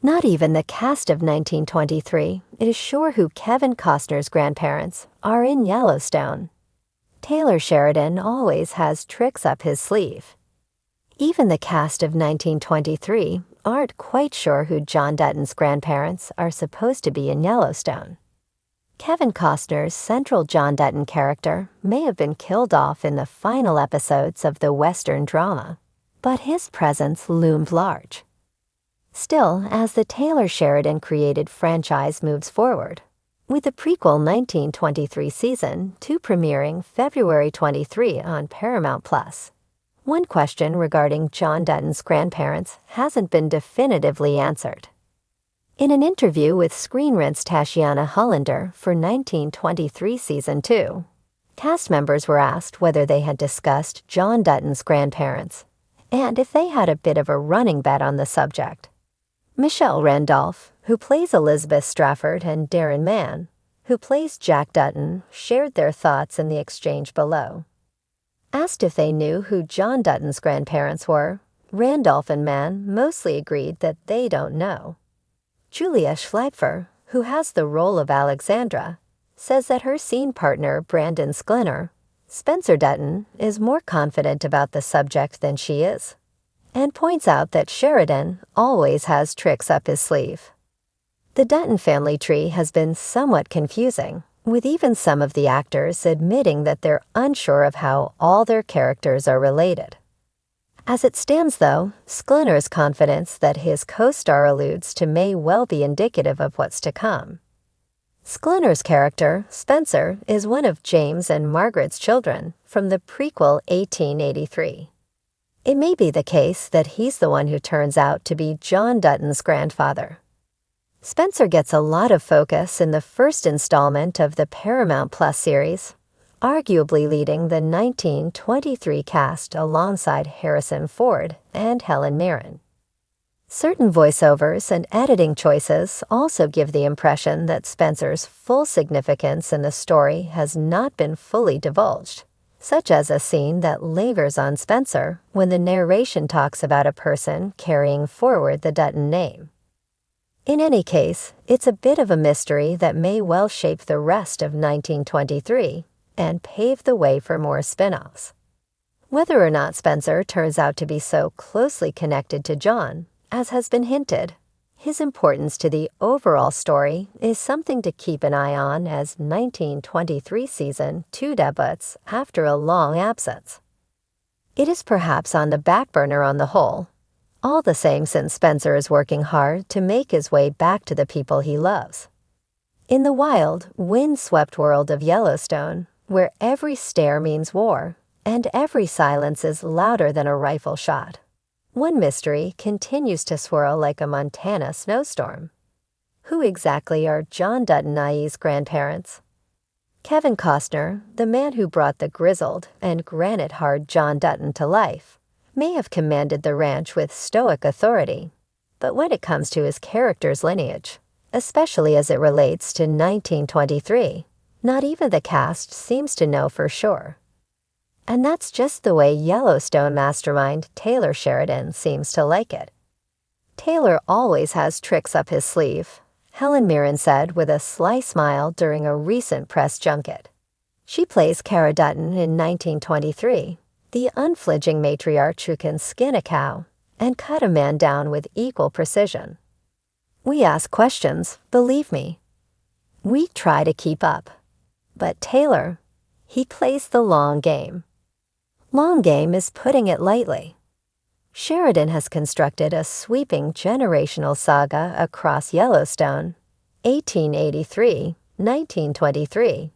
Not even the cast of 1923 is sure who Kevin Costner's grandparents are in Yellowstone. Taylor Sheridan always has tricks up his sleeve. Even the cast of 1923 aren't quite sure who John Dutton's grandparents are supposed to be in Yellowstone. Kevin Costner's central John Dutton character may have been killed off in the final episodes of the Western drama, but his presence loomed large. Still, as the Taylor Sheridan-created franchise moves forward, with the prequel 1923 Season 2 premiering February 23 on Paramount+, one question regarding John Dutton's grandparents hasn't been definitively answered. In an interview with Screen Rant's Tashiana Hollander for 1923 Season 2, cast members were asked whether they had discussed John Dutton's grandparents, and if they had a bit of a running bet on the subject. Michelle Randolph, who plays Elizabeth Strafford, and Darren Mann, who plays Jack Dutton, shared their thoughts in the exchange below. Asked if they knew who John Dutton's grandparents were, Randolph and Mann mostly agreed that they don't know. Julia Schleifer, who has the role of Alexandra, says that her scene partner, Brandon Sklenar, Spencer Dutton, is more confident about the subject than she is, and points out that Sheridan always has tricks up his sleeve. The Dutton family tree has been somewhat confusing, with even some of the actors admitting that they're unsure of how all their characters are related. As it stands, though, Sklenar's confidence that his co-star alludes to may well be indicative of what's to come. Sklenar's character, Spencer, is one of James and Margaret's children from the prequel 1883. It may be the case that he's the one who turns out to be John Dutton's grandfather. Spencer gets a lot of focus in the first installment of the Paramount Plus series, arguably leading the 1923 cast alongside Harrison Ford and Helen Mirren. Certain voiceovers and editing choices also give the impression that Spencer's full significance in the story has not been fully divulged, such as a scene that lingers on Spencer when the narration talks about a person carrying forward the Dutton name. In any case, it's a bit of a mystery that may well shape the rest of 1923 and pave the way for more spin-offs. Whether or not Spencer turns out to be so closely connected to John, as has been hinted, his importance to the overall story is something to keep an eye on as 1923 Season 2 debuts after a long absence. It is perhaps on the back burner on the whole, all the same since Spencer is working hard to make his way back to the people he loves. In the wild, wind-swept world of Yellowstone, where every stare means war, and every silence is louder than a rifle shot, one mystery continues to swirl like a Montana snowstorm. Who exactly are John Dutton IE's grandparents? Kevin Costner, the man who brought the grizzled and granite-hard John Dutton to life, may have commanded the ranch with stoic authority, but when it comes to his character's lineage, especially as it relates to 1923, not even the cast seems to know for sure. And that's just the way Yellowstone mastermind Taylor Sheridan seems to like it. Taylor always has tricks up his sleeve, Helen Mirren said with a sly smile during a recent press junket. She plays Cara Dutton in 1923, the unflinching matriarch who can skin a cow and cut a man down with equal precision. We ask questions, believe me. We try to keep up. But Taylor, he plays the long game. Long game is putting it lightly. Sheridan has constructed a sweeping generational saga across Yellowstone, 1883, 1923,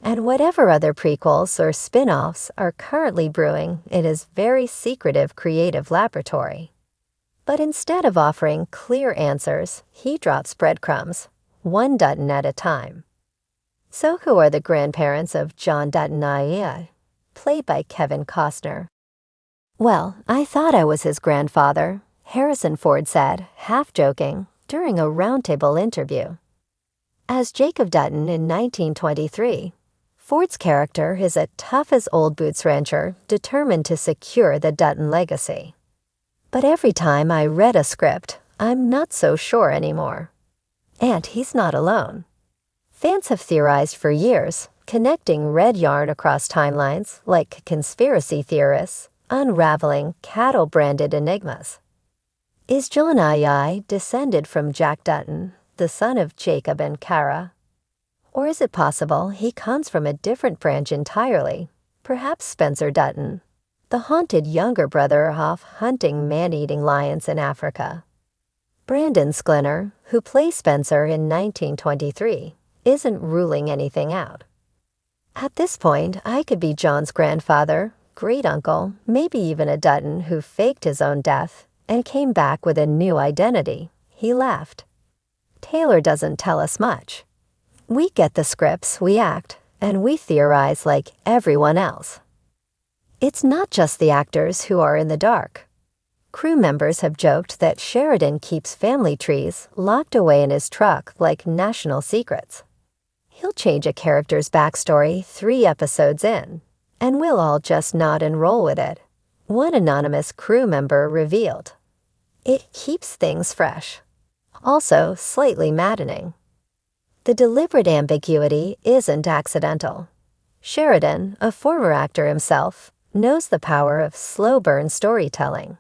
and whatever other prequels or spin-offs are currently brewing in his very secretive creative laboratory. But instead of offering clear answers, he drops breadcrumbs, one Dutton at a time. So who are the grandparents of John Dutton IE, played by Kevin Costner? Well, I thought I was his grandfather, Harrison Ford said, half-joking, during a roundtable interview. As Jacob Dutton in 1923, Ford's character is a tough-as-old-boots rancher determined to secure the Dutton legacy. But every time I read a script, I'm not so sure anymore. And he's not alone. Fans have theorized for years, connecting red yarn across timelines like conspiracy theorists, unraveling cattle-branded enigmas. Is John II descended from Jack Dutton, the son of Jacob and Kara? Or is it possible he comes from a different branch entirely, perhaps Spencer Dutton, the haunted younger brother off hunting man-eating lions in Africa? Brandon Sklenar, who plays Spencer in 1923, isn't ruling anything out. At this point, I could be John's grandfather, great-uncle, maybe even a Dutton who faked his own death and came back with a new identity. He left. Taylor doesn't tell us much. We get the scripts, we act, and we theorize like everyone else. It's not just the actors who are in the dark. Crew members have joked that Sheridan keeps family trees locked away in his truck like national secrets. He'll change a character's backstory 3 episodes in, and we'll all just nod and roll with it. One anonymous crew member revealed. It keeps things fresh. Also slightly maddening. The deliberate ambiguity isn't accidental. Sheridan, a former actor himself, knows the power of slow-burn storytelling.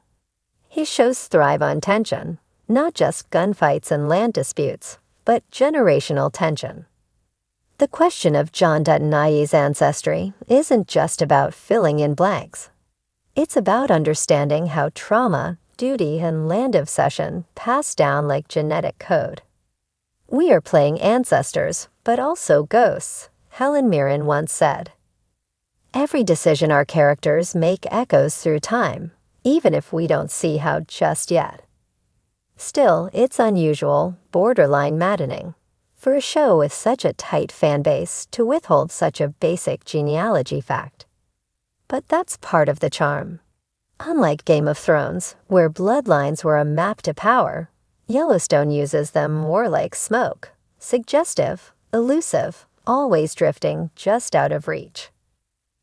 His shows thrive on tension, not just gunfights and land disputes, but generational tension. The question of John Dutton IE's ancestry isn't just about filling in blanks. It's about understanding how trauma, duty, and land obsession pass down like genetic code. We are playing ancestors, but also ghosts, Helen Mirren once said. Every decision our characters make echoes through time, even if we don't see how just yet. Still, it's unusual, borderline maddening, for a show with such a tight fan base to withhold such a basic genealogy fact. But that's part of the charm. Unlike Game of Thrones, where bloodlines were a map to power, Yellowstone uses them more like smoke, suggestive, elusive, always drifting just out of reach.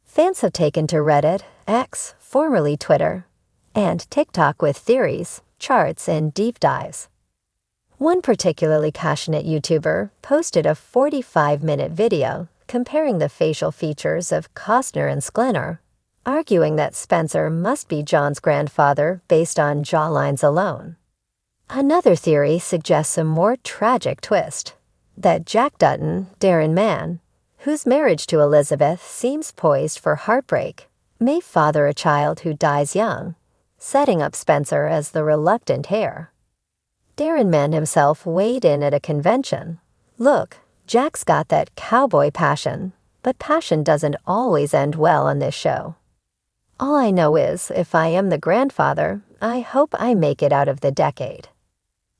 Fans have taken to Reddit, X, formerly Twitter, and TikTok with theories, charts, and deep dives. One particularly passionate YouTuber posted a 45-minute video comparing the facial features of Costner and Sklenar, arguing that Spencer must be John's grandfather based on jawlines alone. Another theory suggests a more tragic twist, that Jack Dutton, Darren Mann, whose marriage to Elizabeth seems poised for heartbreak, may father a child who dies young, setting up Spencer as the reluctant heir. Darren Mann himself weighed in at a convention. Look, Jack's got that cowboy passion, but passion doesn't always end well on this show. All I know is, if I am the grandfather, I hope I make it out of the decade.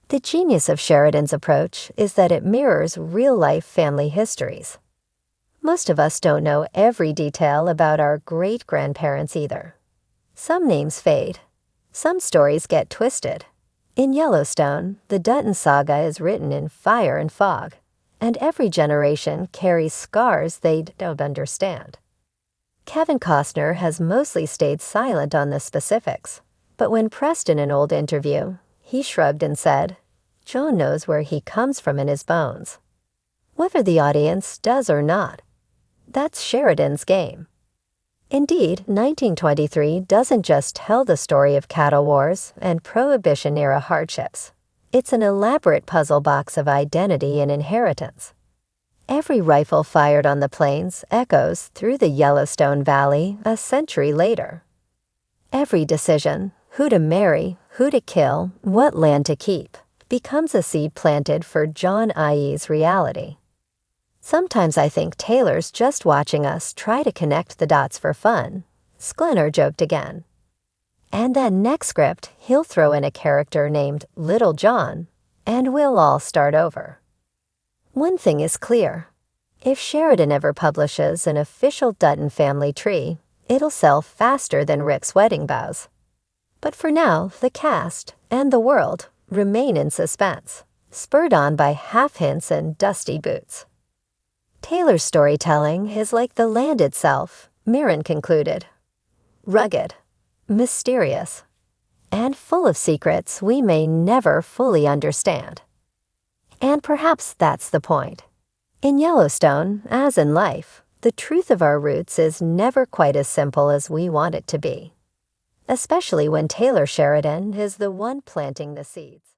The genius of Sheridan's approach is that it mirrors real-life family histories. Most of us don't know every detail about our great-grandparents either. Some names fade. Some stories get twisted. In Yellowstone, the Dutton saga is written in fire and fog, and every generation carries scars they don't understand. Kevin Costner has mostly stayed silent on the specifics, but when pressed in an old interview, he shrugged and said, John knows where he comes from in his bones. Whether the audience does or not, that's Sheridan's game. Indeed, 1923 doesn't just tell the story of cattle wars and Prohibition-era hardships. It's an elaborate puzzle box of identity and inheritance. Every rifle fired on the plains echoes through the Yellowstone Valley a century later. Every decision, who to marry, who to kill, what land to keep, becomes a seed planted for John IE's reality. Sometimes I think Taylor's just watching us try to connect the dots for fun, Sklenar joked again. And then next script, he'll throw in a character named Little John, and we'll all start over. One thing is clear. If Sheridan ever publishes an official Dutton family tree, it'll sell faster than Rick's wedding vows. But for now, the cast and the world remain in suspense, spurred on by half hints and dusty boots. Taylor's storytelling is like the land itself, Mirren concluded. Rugged, mysterious, and full of secrets we may never fully understand. And perhaps that's the point. In Yellowstone, as in life, the truth of our roots is never quite as simple as we want it to be, especially when Taylor Sheridan is the one planting the seeds.